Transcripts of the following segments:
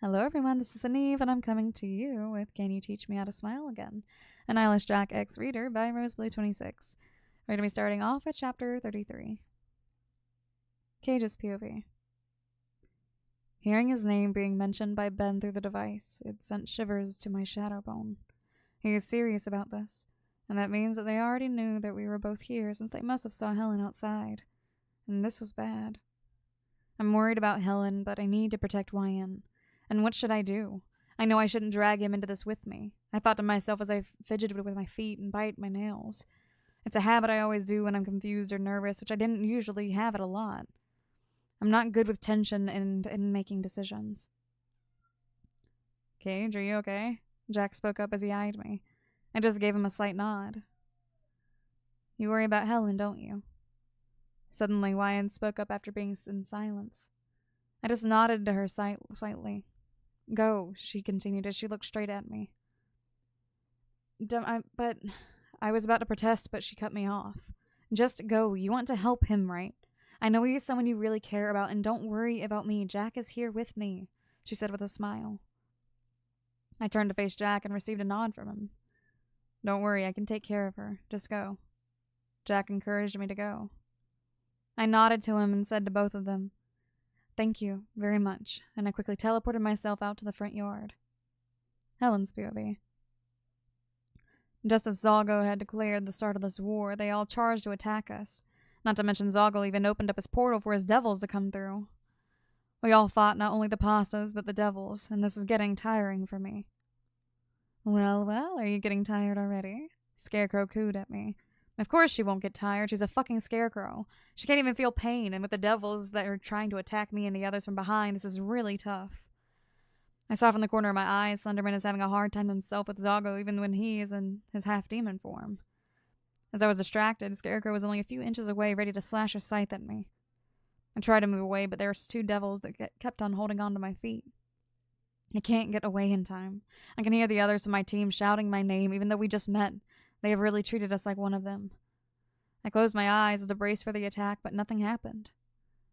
Hello everyone, this is Eve, and I'm coming to you with Can You Teach Me How to Smile Again? An Eyeless Jack X Reader by RoseBlue26. We're going to be starting off at chapter 33. Cage's POV. Hearing his name being mentioned by Ben through the device, it sent shivers to my shadow bone. He is serious about this, and that means that they already knew that we were both here since they must have saw Helen outside. And this was bad. I'm worried about Helen, but I need to protect YN. And what should I do? I know I shouldn't drag him into this with me. I thought to myself as I fidgeted with my feet and bite my nails. It's a habit I always do when I'm confused or nervous, which I didn't usually have it a lot. I'm not good with tension and in making decisions. Cage, are you okay? Jack spoke up as he eyed me. I just gave him a slight nod. You worry about Helen, don't you? Suddenly, YN spoke up after being in silence. I just nodded to her slightly. Go, she continued as she looked straight at me. But I was about to protest, but she cut me off. Just go. You want to help him, right? I know he's someone you really care about, and don't worry about me. Jack is here with me, she said with a smile. I turned to face Jack and received a nod from him. Don't worry, I can take care of her. Just go. Jack encouraged me to go. I nodded to him and said to both of them, Thank you very much, and I quickly teleported myself out to the front yard. Helen's POV. Just as Zoggo had declared the start of this war, they all charged to attack us. Not to mention Zoggo even opened up his portal for his devils to come through. We all fought not only the pastas, but the devils, and this is getting tiring for me. Well, are you getting tired already? Scarecrow cooed at me. Of course she won't get tired. She's a fucking scarecrow. She can't even feel pain, and with the devils that are trying to attack me and the others from behind, this is really tough. I saw from the corner of my eye Slenderman is having a hard time himself with Zoggo even when he is in his half-demon form. As I was distracted, Scarecrow was only a few inches away, ready to slash a scythe at me. I tried to move away, but there were two devils that kept on holding on to my feet. I can't get away in time. I can hear the others of my team shouting my name, even though we just met. They have really treated us like one of them. I closed my eyes as a brace for the attack, but nothing happened.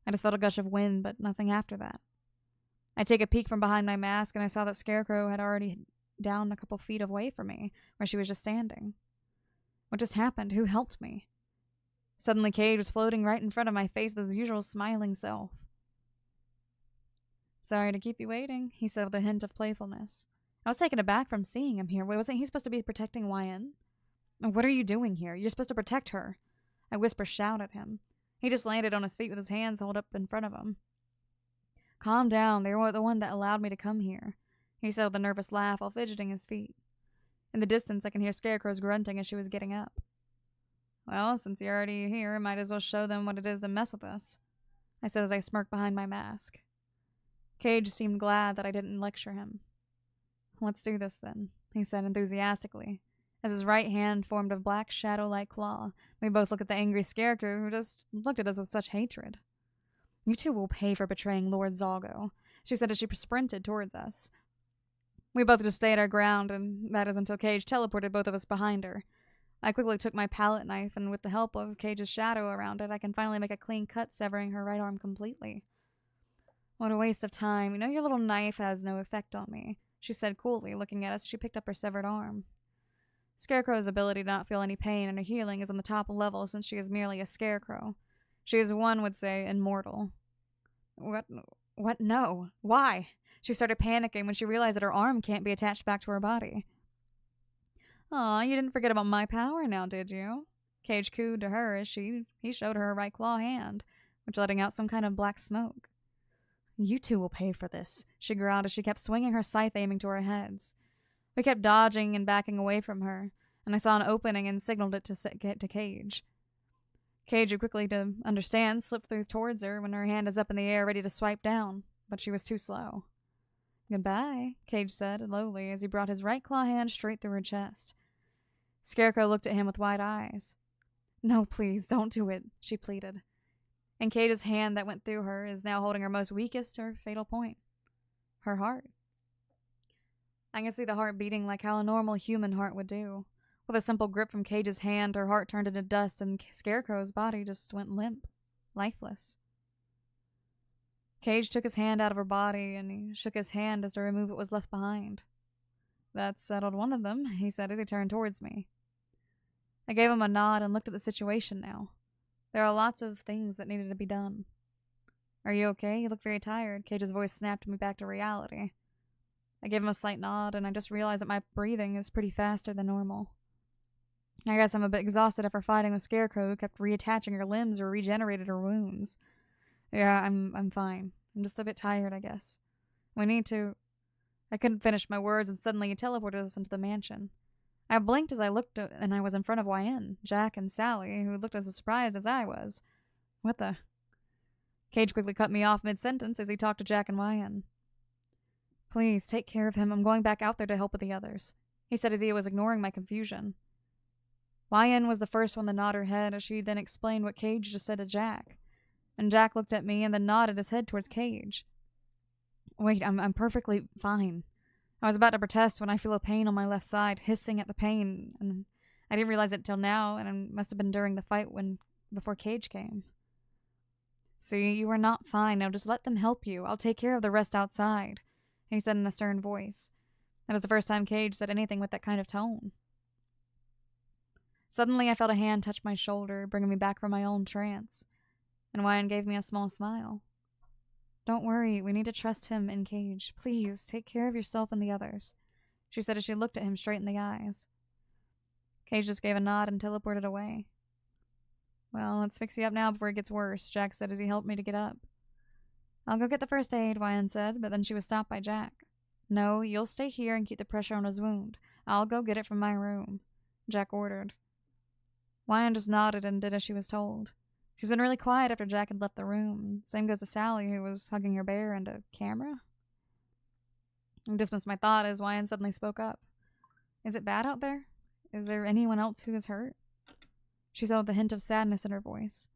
I just felt a gush of wind, but nothing after that. I take a peek from behind my mask, and I saw that Scarecrow had already down a couple feet away from me, where she was just standing. What just happened? Who helped me? Suddenly, Cage was floating right in front of my face with his usual smiling self. Sorry to keep you waiting, he said with a hint of playfulness. I was taken aback from seeing him here. Wasn't he supposed to be protecting YN? What are you doing here? You're supposed to protect her. I whisper shout at him. He just landed on his feet with his hands held up in front of him. Calm down. They were the one that allowed me to come here, he said with a nervous laugh while fidgeting his feet. In the distance, I can hear Scarecrow's grunting as she was getting up. Well, since you're already here, I might as well show them what it is to mess with us, I said as I smirked behind my mask. Cage seemed glad that I didn't lecture him. Let's do this then, he said enthusiastically, as his right hand formed a black shadow-like claw. We both looked at the angry Scarecrow, who just looked at us with such hatred. You two will pay for betraying Lord Zoggo, she said as she sprinted towards us. We both just stayed our ground, and that is until Cage teleported both of us behind her. I quickly took my palette knife, and with the help of Cage's shadow around it, I can finally make a clean cut, severing her right arm completely. What a waste of time. You know your little knife has no effect on me, she said coolly, looking at us as she picked up her severed arm. Scarecrow's ability to not feel any pain and her healing is on the top level since she is merely a scarecrow. She is, one would say, immortal. What? No. Why? She started panicking when she realized that her arm can't be attached back to her body. Aw, you didn't forget about my power now, did you? Cage cooed to her as he showed her right claw hand, which letting out some kind of black smoke. You two will pay for this, she growled as she kept swinging her scythe aiming to our heads. We kept dodging and backing away from her, and I saw an opening and signaled it to get to Cage. Cage, who quickly to understand, slipped through towards her when her hand is up in the air ready to swipe down, but she was too slow. Goodbye, Cage said, lowly, as he brought his right claw hand straight through her chest. Scarecrow looked at him with wide eyes. No, please, don't do it, she pleaded. And Cage's hand that went through her is now holding her most weakest or fatal point. Her heart. I can see the heart beating like how a normal human heart would do. With a simple grip from Cage's hand, her heart turned into dust and Scarecrow's body just went limp, lifeless. Cage took his hand out of her body, and he shook his hand as to remove what was left behind. That settled one of them, he said as he turned towards me. I gave him a nod and looked at the situation now. There are lots of things that needed to be done. Are you okay? You look very tired. Cage's voice snapped me back to reality. I gave him a slight nod, and I just realized that my breathing is pretty faster than normal. I guess I'm a bit exhausted after fighting the scarecrow who kept reattaching her limbs or regenerated her wounds. Yeah, I'm fine. I'm just a bit tired, I guess. We need to... I couldn't finish my words, and suddenly he teleported us into the mansion. I blinked as I looked, and I was in front of YN, Jack, and Sally, who looked as surprised as I was. What the... Cage quickly cut me off mid-sentence as he talked to Jack and YN. Please, take care of him. I'm going back out there to help with the others, he said as he was ignoring my confusion. YN was the first one to nod her head as she then explained what Cage just said to Jack. And Jack looked at me and then nodded his head towards Cage. Wait, I'm perfectly fine. I was about to protest when I feel a pain on my left side, hissing at the pain, and I didn't realize it till now, and it must have been during the fight before Cage came. See, you are not fine. Now just let them help you. I'll take care of the rest outside, he said in a stern voice. That was the first time Cage said anything with that kind of tone. Suddenly I felt a hand touch my shoulder, bringing me back from my own trance, and YN gave me a small smile. Don't worry, we need to trust him and Cage. Please, take care of yourself and the others, she said as she looked at him straight in the eyes. Cage just gave a nod and teleported away. Well, let's fix you up now before it gets worse, Jack said as he helped me to get up. I'll go get the first aid, YN said, but then she was stopped by Jack. No, you'll stay here and keep the pressure on his wound. I'll go get it from my room, Jack ordered. YN just nodded and did as she was told. She's been really quiet after Jack had left the room. Same goes to Sally, who was hugging her bear and a camera. I dismissed my thought as YN suddenly spoke up. Is it bad out there? Is there anyone else who is hurt? She said with a hint of sadness in her voice.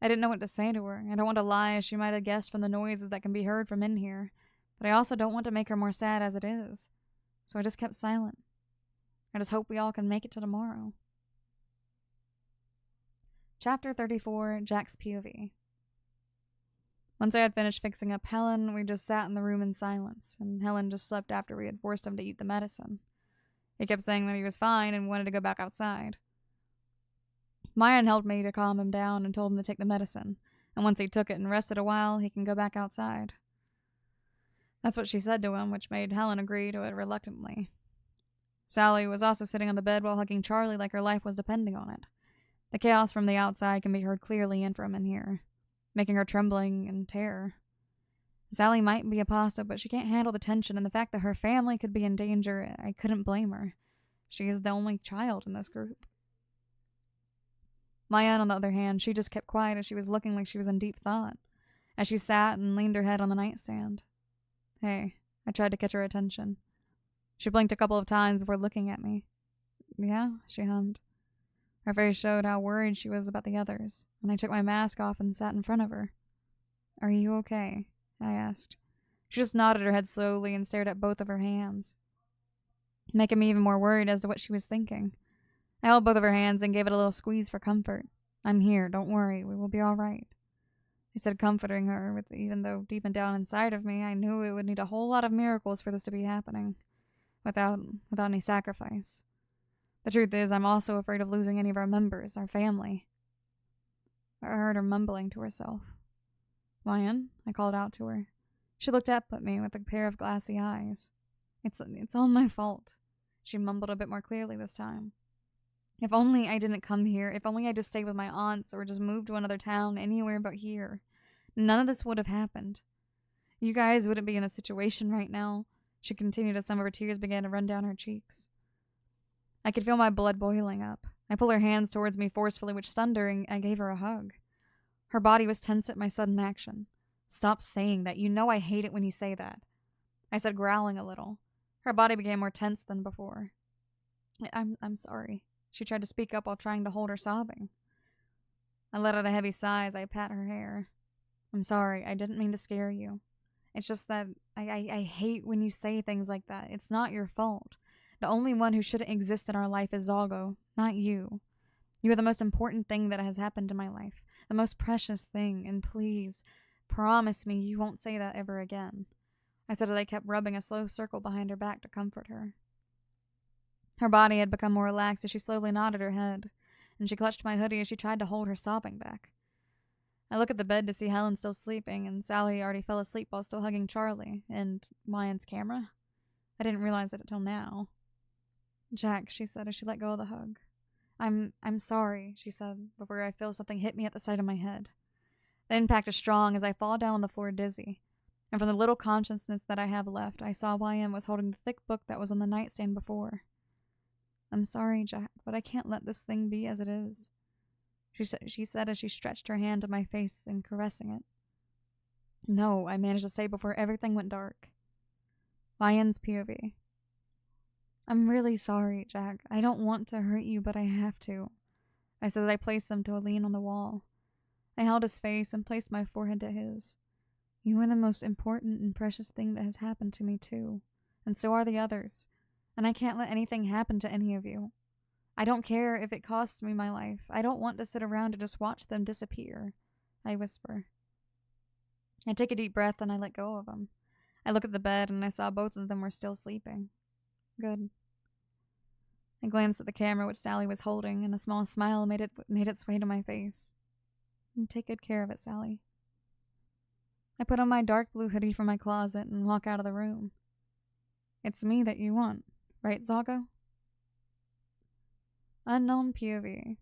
I didn't know what to say to her. I don't want to lie, as she might have guessed from the noises that can be heard from in here, but I also don't want to make her more sad as it is. So I just kept silent. I just hope we all can make it to tomorrow. Chapter 34, Jack's POV. Once I had finished fixing up Helen, we just sat in the room in silence, and Helen just slept after we had forced him to eat the medicine. He kept saying that he was fine and wanted to go back outside. Myron helped me to calm him down and told him to take the medicine, and once he took it and rested a while, he can go back outside. That's what she said to him, which made Helen agree to it reluctantly. Sally was also sitting on the bed while hugging Charlie like her life was depending on it. The chaos from the outside can be heard clearly in from in here, making her trembling in terror. Sally might be a pasta, but she can't handle the tension, and the fact that her family could be in danger, I couldn't blame her. She is the only child in this group. Maya, on the other hand, she just kept quiet as she was looking like she was in deep thought, as she sat and leaned her head on the nightstand. Hey, I tried to catch her attention. She blinked a couple of times before looking at me. Yeah, she hummed. Her face showed how worried she was about the others, and I took my mask off and sat in front of her. Are you okay? I asked. She just nodded her head slowly and stared at both of her hands, making me even more worried as to what she was thinking. I held both of her hands and gave it a little squeeze for comfort. I'm here, don't worry, we will be all right, I said, comforting her, even though deep and down inside of me I knew it would need a whole lot of miracles for this to be happening, without any sacrifice. The truth is, I'm also afraid of losing any of our members, our family. I heard her mumbling to herself. Lion, I called out to her. She looked up at me with a pair of glassy eyes. It's all my fault, she mumbled a bit more clearly this time. If only I didn't come here, if only I just stayed with my aunts or just moved to another town anywhere but here, none of this would have happened. You guys wouldn't be in this situation right now, she continued as some of her tears began to run down her cheeks. I could feel my blood boiling up. I pulled her hands towards me forcefully, which stunned her, and I gave her a hug. Her body was tense at my sudden action. Stop saying that. You know I hate it when you say that, I said, growling a little. Her body became more tense than before. I'm sorry. She tried to speak up while trying to hold her sobbing. I let out a heavy sigh as I pat her hair. I'm sorry. I didn't mean to scare you. It's just that I hate when you say things like that. It's not your fault. The only one who shouldn't exist in our life is Zalgo, not you. You are the most important thing that has happened in my life. The most precious thing, and please, promise me you won't say that ever again, I said as I kept rubbing a slow circle behind her back to comfort her. Her body had become more relaxed as she slowly nodded her head, and she clutched my hoodie as she tried to hold her sobbing back. I look at the bed to see Helen still sleeping, and Sally already fell asleep while still hugging Charlie and Ryan's camera. I didn't realize it until now. Jack, she said as she let go of the hug. I'm sorry, she said, before I feel something hit me at the side of my head. The impact is strong as I fall down on the floor dizzy, and from the little consciousness that I have left, I saw YM was holding the thick book that was on the nightstand before. I'm sorry, Jack, but I can't let this thing be as it is, she said as she stretched her hand to my face and caressing it. No, I managed to say before everything went dark. YN's POV. I'm really sorry, Jack. I don't want to hurt you, but I have to, I said as I placed him to a lean on the wall. I held his face and placed my forehead to his. You are the most important and precious thing that has happened to me, too. And so are the others. And I can't let anything happen to any of you. I don't care if it costs me my life. I don't want to sit around and just watch them disappear, I whisper. I take a deep breath and I let go of him. I look at the bed and I saw both of them were still sleeping. Good. I glanced at the camera which Sally was holding, and a small smile made its way to my face. Take good care of it, Sally. I put on my dark blue hoodie from my closet and walk out of the room. It's me that you want, right, Zago? Unknown POV.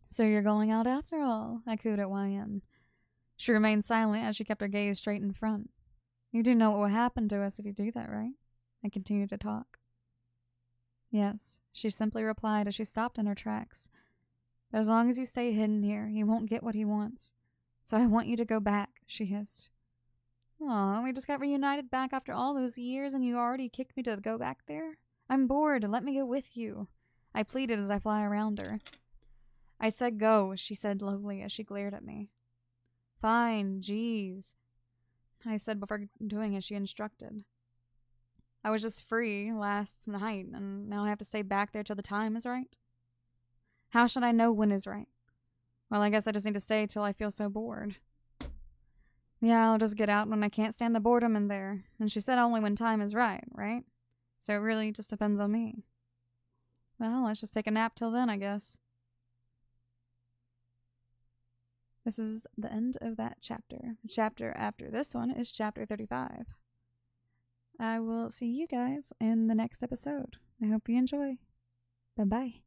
So you're going out after all, I cooed at YN. She remained silent as she kept her gaze straight in front. You do know what will happen to us if you do that, right? I continued to talk. Yes, she simply replied as she stopped in her tracks. But as long as you stay hidden here, he won't get what he wants. So I want you to go back, she hissed. Aw, we just got reunited back after all those years and you already kicked me to go back there? I'm bored, let me go with you, I pleaded as I fly around her. I said go, she said lowly as she glared at me. Fine, jeez, I said before doing as she instructed. I was just free last night, and now I have to stay back there till the time is right? How should I know when is right? Well, I guess I just need to stay till I feel so bored. Yeah, I'll just get out when I can't stand the boredom in there. And she said only when time is right? So it really just depends on me. Well, let's just take a nap till then, I guess. This is the end of that chapter. The chapter after this one is chapter 35. I will see you guys in the next episode. I hope you enjoy. Bye-bye.